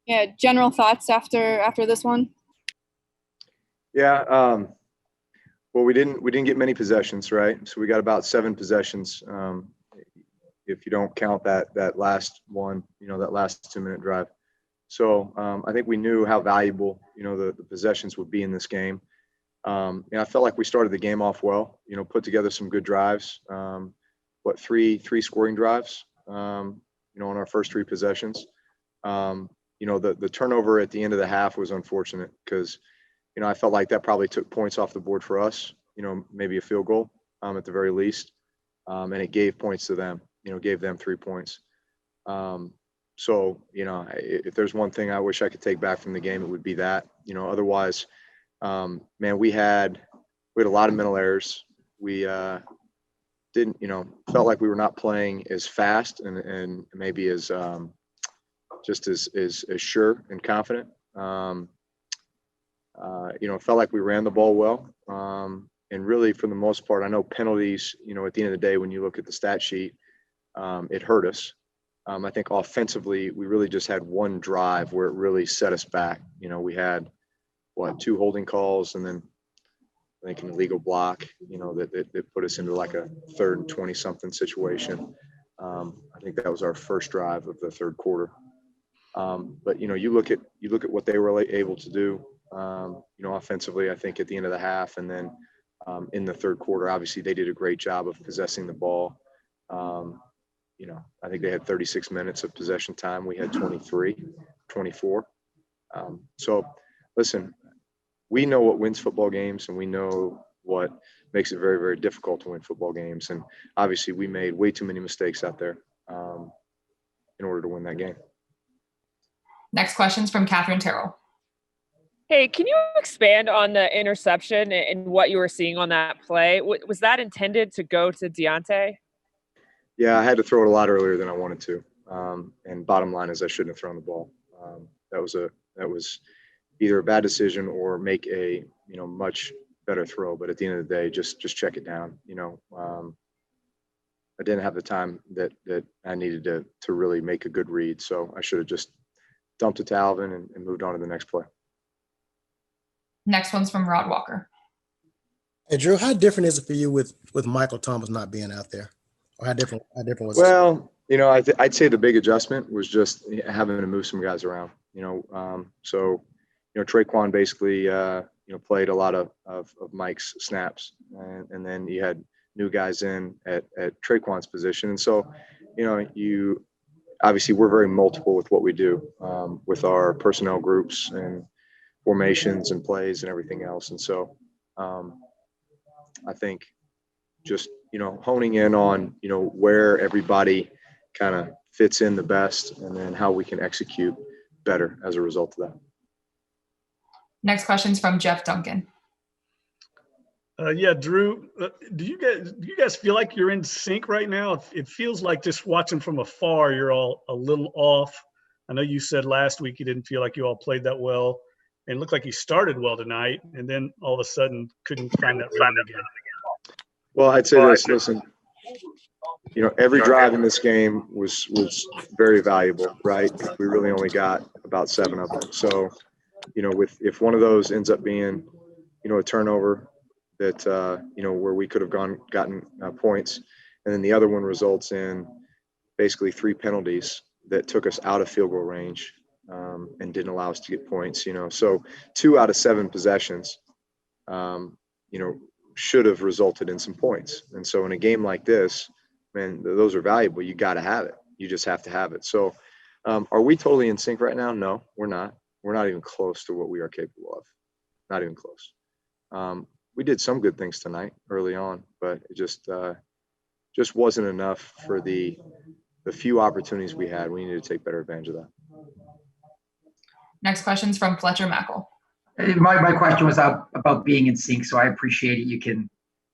Yeah, general thoughts after this one? Yeah. Well, we didn't get many possessions, right? So we got about 7 possessions. If you don't count that last one, that last 2-minute drive. So I think we knew how valuable, the possessions would be in this game. And I felt like we started the game off well, put together some good drives. Three scoring drives, on our first 3 possessions. The turnover at the end of the half was unfortunate because, I felt like that probably took points off the board for us, maybe a field goal at the very least. And it gave points to them, gave them 3 points. So, if there's one thing I wish I could take back from the game, it would be that. Otherwise, man, we had a lot of mental errors. We didn't, felt like we were not playing as fast and maybe as just as sure and confident. Felt like we ran the ball well. And really, for the most part, I know penalties, at the end of the day, when you look at the stat sheet, it hurt us. I think offensively, we really just had one drive where it really set us back. We had, 2 holding calls and then I think an illegal block, that put us into like a 3rd and 20-something situation. I think that was our first drive of the third quarter. But, you look at what they were able to do, offensively, I think at the end of the half and then in the third quarter, obviously they did a great job of possessing the ball. I think they had 36 minutes of possession time. We had 24. So listen, we know what wins football games and we know what makes it very, very difficult to win football games. And obviously we made way too many mistakes out there in order to win that game. Next question's from Catherine Terrell. Hey, can you expand on the interception and what you were seeing on that play? Was that intended to go to Deontay? Yeah, I had to throw it a lot earlier than I wanted to. And bottom line is I shouldn't have thrown the ball. That was either a bad decision or make a, much better throw. But at the end of the day, just check it down. I didn't have the time that I needed to really make a good read. So I should have just dumped it to Alvin and moved on to the next play. Next one's from Rod Walker. Hey, Drew, how different is it for you with Michael Thomas not being out there? Or how different was it? Well, I'd say the big adjustment was just having to move some guys around, So, Traquan basically, played a lot of Mike's snaps. And then you had new guys in at Traquan's position. And so, obviously we're very multiple with what we do with our personnel groups and formations and plays and everything else. And so I think just, honing in on, where everybody kind of fits in the best and then how we can execute better as a result of that. Next question's from Jeff Duncan. Yeah, Drew, do you guys feel like you're in sync right now? It feels like just watching from afar, you're all a little off. I know you said last week you didn't feel like you all played that well. And it looked like you started well tonight, and then all of a sudden couldn't find that rhythm again. Well, I'd say this, listen, every drive in this game was very valuable, right? We really only got about 7 of them. So, if one of those ends up being, a turnover that, where we could have gotten points, and then the other one results in basically 3 penalties that took us out of field goal range and didn't allow us to get points, So 2 out of 7 possessions, should have resulted in some points. And so in a game like this, man, those are valuable. You got to have it. You just have to have it. So are we totally in sync right now? No, we're not. We're not even close to what we are capable of. Not even close. We did some good things tonight early on, but it just wasn't enough for the few opportunities we had. We needed to take better advantage of that. Next question's from Fletcher Mackel. My question was about being in sync, so I appreciate it. You can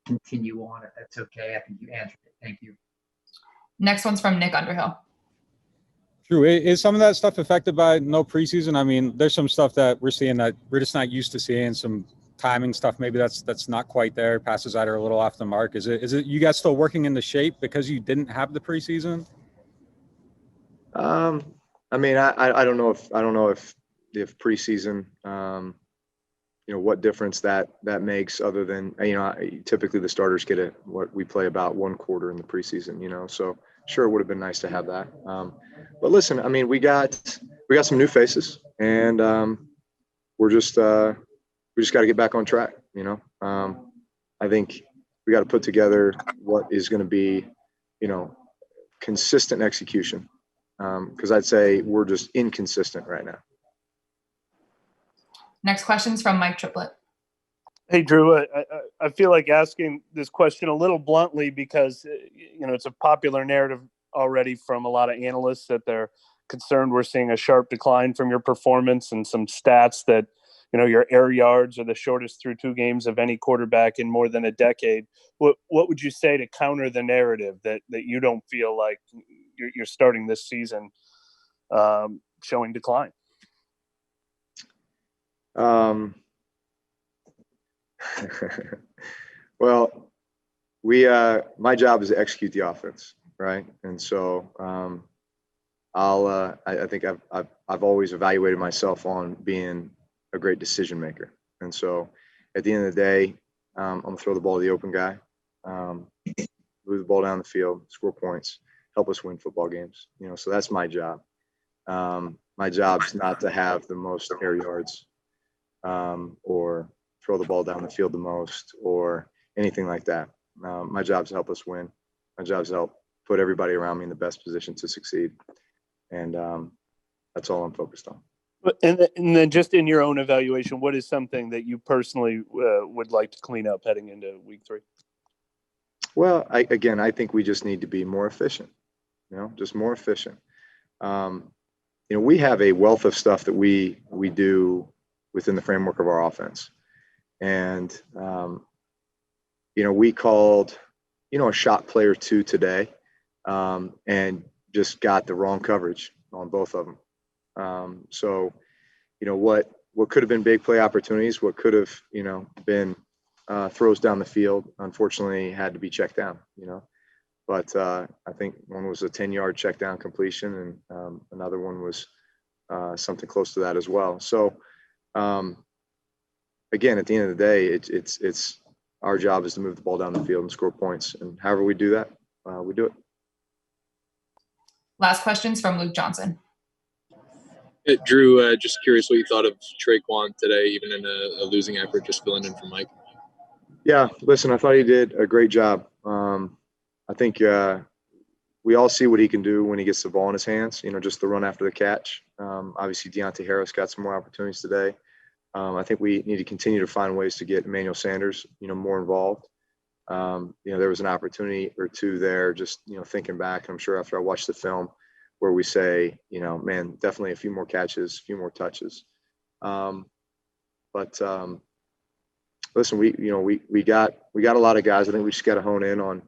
continue on if that's okay. I think you answered it. Thank you. Next one's from Nick Underhill. Drew, is some of that stuff affected by no preseason? I mean, there's some stuff that we're seeing that we're just not used to seeing, some timing stuff. Maybe that's not quite there. Passes that are a little off the mark. Is it you guys still working into shape because you didn't have the preseason? I mean, I don't know if preseason, what difference that makes other than, typically the starters get what we play about one quarter in the preseason, so sure, it would have been nice to have that. But listen, I mean, we got some new faces, and we just got to get back on track. I think we got to put together what is going to be, consistent execution. Because I'd say we're just inconsistent right now. Next question's from Mike Triplett. Hey, Drew, I feel like asking this question a little bluntly because, it's a popular narrative already from a lot of analysts that they're concerned we're seeing a sharp decline from your performance, and some stats that, your air yards are the shortest through 2 games of any quarterback in more than a decade. What would you say to counter the narrative that you don't feel like you're starting this season showing decline? Well, my job is to execute the offense, right? And so I think I've always evaluated myself on being a great decision maker. And so at the end of the day, I'm gonna throw the ball to the open guy, move the ball down the field, score points, help us win football games. So that's my job. My job's not to have the most air yards, or throw the ball down the field the most, or anything like that. My job's to help us win. My job's to help put everybody around me in the best position to succeed. And that's all I'm focused on. And then just in your own evaluation, what is something that you personally would like to clean up heading into week 3? Well, I think we just need to be more efficient, just more efficient. We have a wealth of stuff that we do within the framework of our offense. And, we called, a shot play or 2 today, and just got the wrong coverage on both of them. So, what could have been big play opportunities, what could have, been throws down the field, unfortunately had to be checked down, But I think one was a 10-yard check down completion, and another one was something close to that as well. So, again, at the end of the day, it's our job is to move the ball down the field and score points. And however we do that, we do it. Last question's from Luke Johnson. Hey, Drew, just curious what you thought of Traquan today, even in a losing effort, just filling in for Mike. Yeah, listen, I thought he did a great job. I think we all see what he can do when he gets the ball in his hands, just the run after the catch. Obviously, Deontay Harris got some more opportunities today. I think we need to continue to find ways to get Emmanuel Sanders, more involved. There was an opportunity or 2 there, just, thinking back, I'm sure after I watched the film, where we say, man, definitely a few more catches, a few more touches. But listen, we got a lot of guys. I think we just got to hone in on,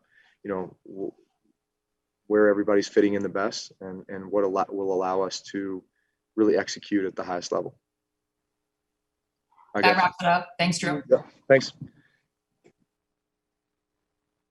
where everybody's fitting in the best, and what will allow us to really execute at the highest level. That wraps it up. Thanks, Drew. Yeah, thanks.